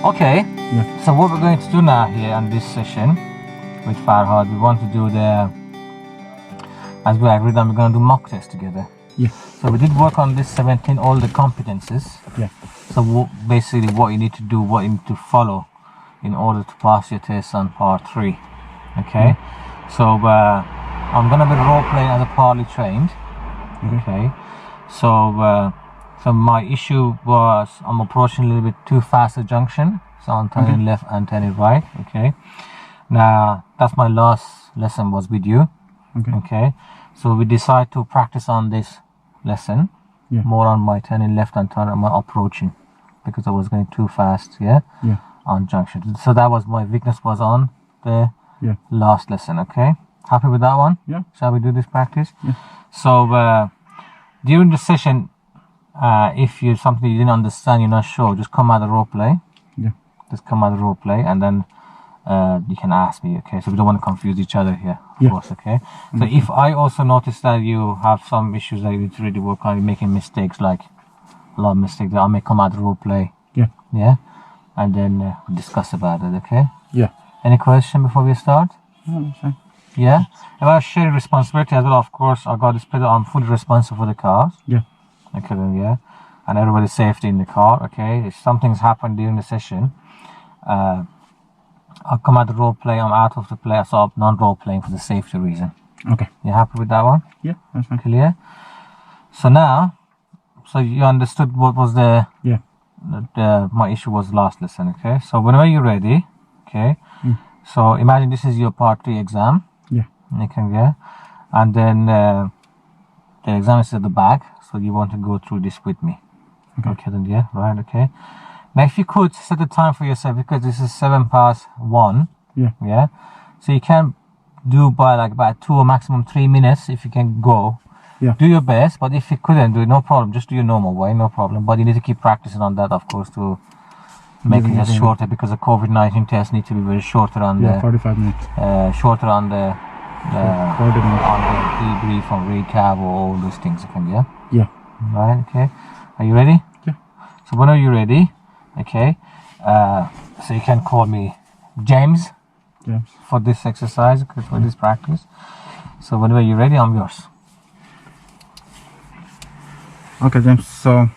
Okay, Yeah. so what we're going to do now here on this session with Farhad, we want to do as we agreed on, we're going to do mock test together. Yeah. So we did work on this 17, all the competences. Yeah. So basically what you need to do, what you need to follow in order to pass your test on part 3. Okay, so I'm going to be role playing as a partly trained. Okay, so my issue was I'm approaching a little bit too fast a junction, so I'm turning left and turning right. Okay, now that's my last lesson was with you. Okay, so we decide to practice on this lesson more on my turning left and turning my approaching, because I was going too fast. Yeah. On junction, so that was my weakness, was on the last lesson. Okay, happy with that one? Yeah. Shall we do this practice? So during the session, if you something you didn't understand, you're not sure, just come out the role play. Just come out the role play, and then you can ask me. Okay, so we don't want to confuse each other here, of course. Okay, so if I also notice that you have some issues that you need to really work on, you're making mistakes, like a lot of mistakes, I may come out the role play. Yeah, and then discuss about it. Okay. Any question before we start? Yeah. About sharing responsibility as well, of course. I got this pedal. I'm fully responsible for the cars. Okay, then, and everybody's safety in the car. Okay. If something's happened during the session, I'll come out the role play. I'm out of the play, so I'm non-role playing for the safety reason. Okay. You happy with that one? Yeah, that's fine. Clear. So now, so you understood what was my issue was last lesson. Okay. So whenever you're ready, okay. So imagine this is your part 3 exam. Okay, and then the exam is at the back, so you want to go through this with me. Okay, then right. Okay. Now, if you could set the time for yourself, because this is 1:07. So you can do by like about 2 or maximum 3 minutes if you can go. Do your best, but if you couldn't do it, no problem. Just do your normal way, no problem. But you need to keep practicing on that, of course, to make it just shorter, because the COVID-19 tests need to be very shorter on the 45 minutes. Shorter on the debrief, on recap, or all those things. Okay, right. Okay, are you ready? So when are you ready? Okay, so you can call me James for this exercise, for this practice. So whenever you're ready, I'm yours. Okay, James. So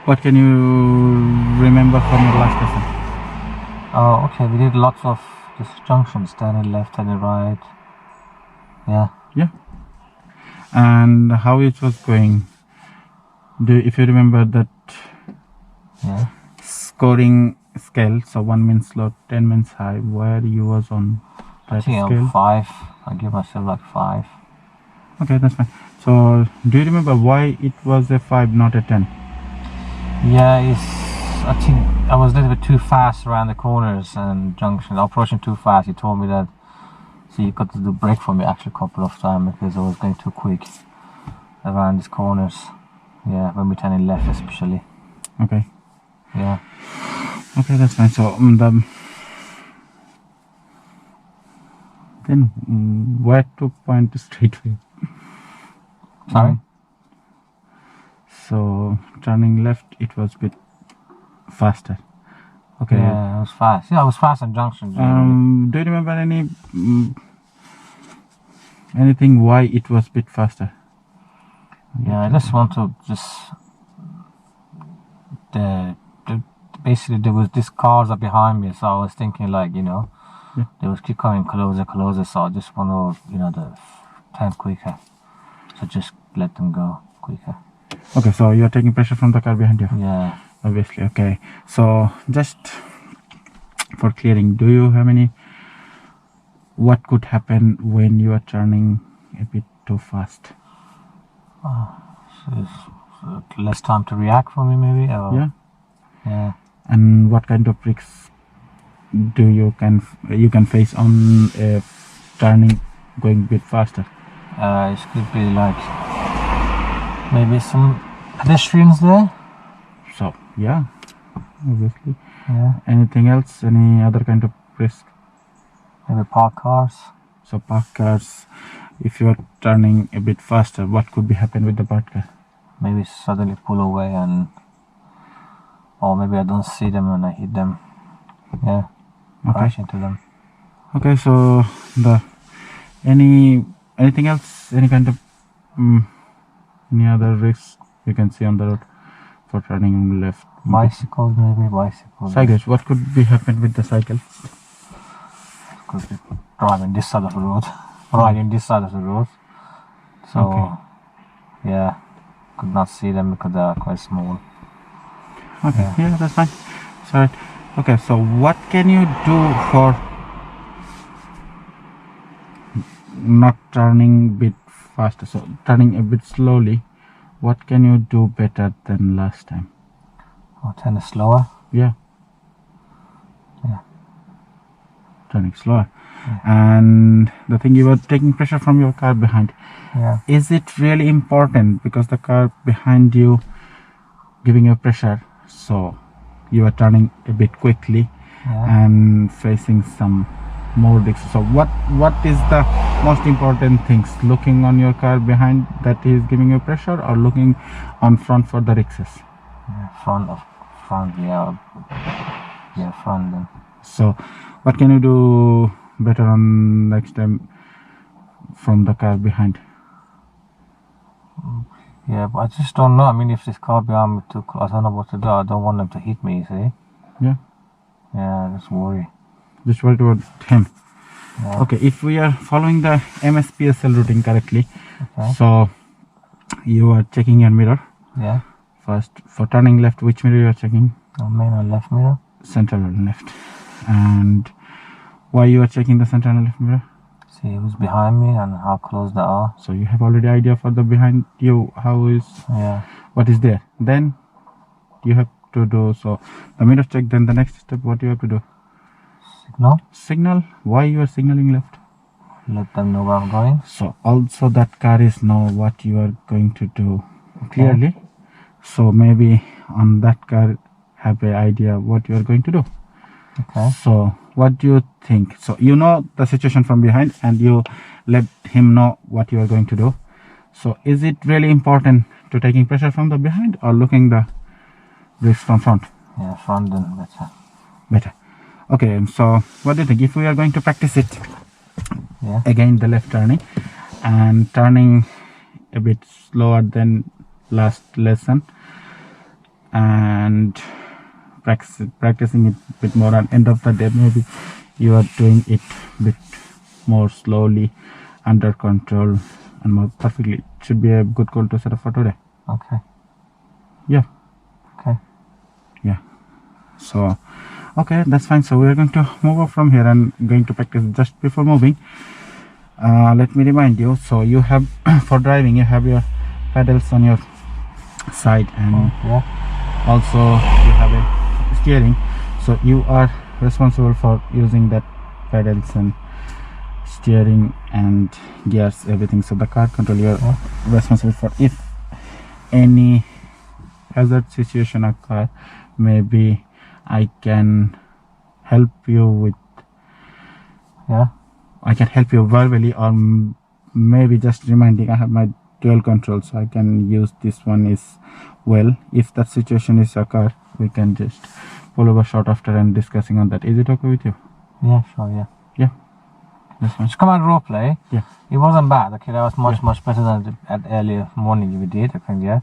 what can you remember from your last lesson? Oh, okay. We did lots of just junctions, turning left, turning right. And how it was going? If you remember that scoring scale, so 1 means low, 10 means high, where you was on that I think scale? I'm 5. I give myself like 5. Okay, that's fine. So do you remember why it was a 5, not a 10? I think I was a little bit too fast around the corners and junction, approaching too fast. He told me that, so you got to do brake for me actually a couple of times, because I was going too quick around these corners. When we're turning left especially. Okay. Okay, that's fine. So then where to point straight way? Sorry? So turning left, it was a bit faster. Okay. Yeah, I was fast. I was fast on junction. Do you remember anything why it was a bit faster? I just want to basically there was these cars are behind me, so I was thinking like, they was keep coming closer, so I just want to, turn quicker. So just let them go quicker. Okay, so you're taking pressure from the car behind you? Yeah. Obviously, okay. So just for clearing, do you have what could happen when you are turning a bit too fast? So it's less time to react for me, maybe? Or, yeah. And what kind of risks do you can face on turning going a bit faster? It could be like maybe some pedestrians there. So obviously. Anything else? Any other kind of risk? Maybe parked cars. So parked cars. If you are turning a bit faster, what could be happen with the parked car? Maybe suddenly pull away and or maybe I don't see them when I hit them. Yeah, crash into them. Okay, so anything else, any kind of any other risks you can see on the road for turning left? Bicycles, maybe bicycles. Cycles, what could be happen with the cycle? Could be driving this side of the road, riding this side of the road. So, yeah, could not see them because they are quite small. Okay, yeah, that's fine. Sorry. Okay, so what can you do for not turning a bit faster? So turning a bit slowly. What can you do better than last time? Or turn slower. Yeah. Yeah. Turning slower. And the thing, you were taking pressure from your car behind. Yeah. Is it really important because the car behind you giving you pressure, so you are turning a bit quickly and facing some more risks? So what is the most important things? Looking on your car behind that is giving you pressure, or looking on front for the risks? Front, yeah, front then. So what can you do better on next time from the car behind? Yeah, but I just don't know. I mean, if this car behind me too close, I don't know what to do. I don't want them to hit me, you see? Yeah. Yeah, just worry. Just worry about him. Yeah. Okay, if we are following the MSPSL routing correctly, so you are checking your mirror. Yeah. First, for turning left, which mirror you are checking? Main and left mirror. Central and left. And why you are checking the central and left mirror? See who's behind me and how close they are. So you have already idea for the behind you, what is there. Then you have to do, so the mirror check, then the next step, what you have to do? Signal. Why you are signaling left? Let them know where I'm going. So also that car is know what you are going to do clearly. So maybe on that car have an idea what you are going to do. Okay. So what do you think? So you know the situation from behind and you let him know what you are going to do. So is it really important to taking pressure from the behind or looking the risk from front? Yeah, front then better. Better. Okay, so what do you think if we are going to practice it? Yeah. Again the left turning and turning a bit slower than last lesson and practicing it a bit more, and end of the day maybe you are doing it a bit more slowly, under control and more perfectly. It should be a good goal to set up for today. Okay. Yeah. Okay. Yeah. So okay, that's fine. So we are going to move up from here and going to practice. Just before moving, let me remind you, so you have for driving you have your pedals on your side and also you have a steering, so you are responsible for using that pedals and steering and gears, everything. So the car control you are responsible for. If any hazard situation occur, maybe I can help you with I can help you verbally, or maybe just reminding I have my dual control, so I can use this one as well. If that situation is occur, we can just pull over short after and discussing on that. Is it okay with you? Yeah, sure, yeah. Yeah, that's fine. Just come out role play. Yeah. It wasn't bad, okay, that was much better than at earlier morning we did, I think, yeah.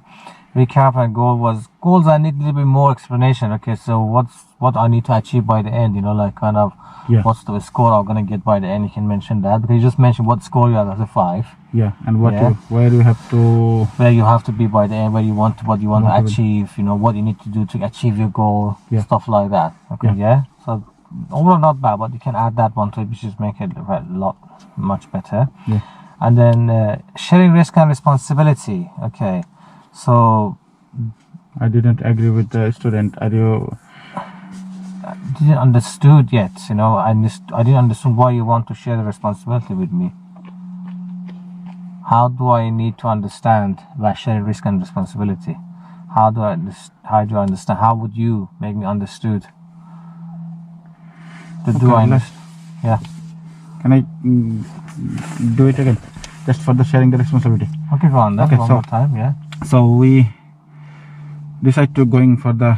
Recap and goals I need a little bit more explanation, okay, so what I need to achieve by the end, you know, like kind of what's the score I'm gonna get by the end. You can mention that, because you just mentioned what score you have as a 5. Yeah, and where you have to be by the end, what you want to achieve, you know, what you need to do to achieve your goal, stuff like that. Okay, so overall not bad, but you can add that one to it, which just make it much better. Yeah. And then sharing risk and responsibility. Okay, so I didn't agree with the student. Are you didn't understood yet, you know? I didn't understand why you want to share the responsibility with me. How do I need to understand by sharing risk and responsibility? How do I understand? How would you make me understood? Yeah. Can I do it again? Just for the sharing the responsibility. Okay, go on then. Okay, one more time, yeah. So we decide to going for the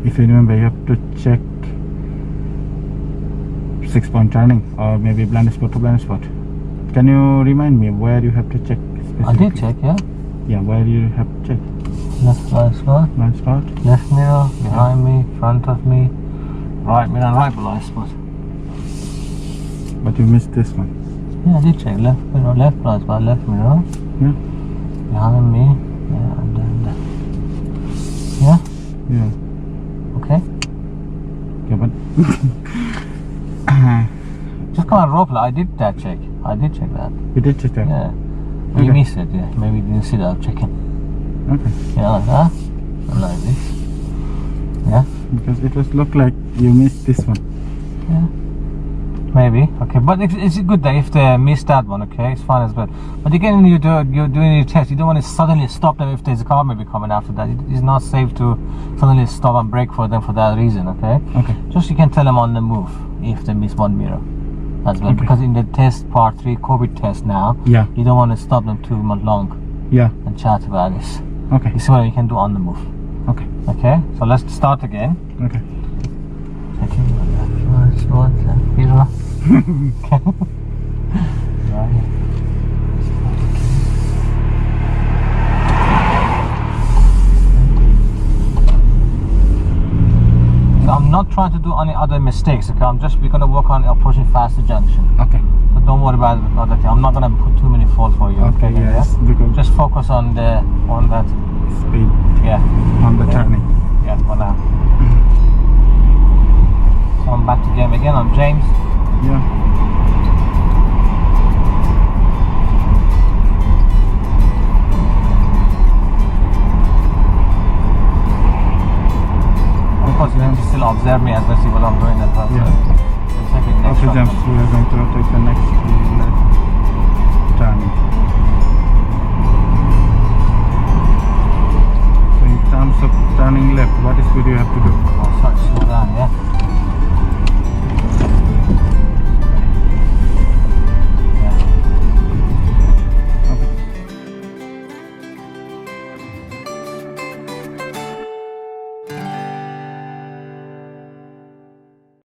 if you remember, you have to check 6-point turning or maybe blind spot to blind spot. Can you remind me where you have to check specifically? I did check, yeah. Yeah, where you have to check? Left blind spot, Blind spot? left mirror, behind me, front of me, right mirror, right blind spot. But you missed this one. Yeah, I did check left mirror, left blind spot, left mirror, Yeah? behind me, yeah, and then yeah, Yeah. okay. Okay, but Just come on rope. I did that check. I did check that. you did check that? Yeah. Maybe you Okay. missed it. Yeah. Maybe you didn't see that checking. Okay. Yeah, like that. And like this. Yeah. Because it was look like you missed this one. Yeah. Maybe. Okay. But it's good that if they miss that one, okay, it's fine as well. But again, you're doing your test. You don't want to suddenly stop them if there's a car maybe coming after that. It's not safe to suddenly stop and brake for them for that reason. Okay. Okay. Just you can tell them on the move if they miss one mirror as well. Okay. Because in the test part 3 COVID test now, Yeah. you don't want to stop them too much long Yeah. and chat about this. Okay. This is what you can do on the move. Okay. Okay, so let's start again. Okay. Checking the left, right, mirror. Okay. Right. So I'm not trying to do any other mistakes, okay? We're gonna work on approaching faster junction. Okay. So don't worry about the other thing. I'm not gonna put too many fault for you. Okay. Yes. Because Just focus on that. speed Yeah. on the Yeah. turning. Yeah, for now. So I'm back to game again. I'm James. Yeah. Of course, you have to still observe me as I see what I'm doing as well. Yeah. So we'll take it next Okay, shot. James, we are going to take the next left turning. So in terms of turning left, what speed you have to do? Oh, sorry, slow down, yeah.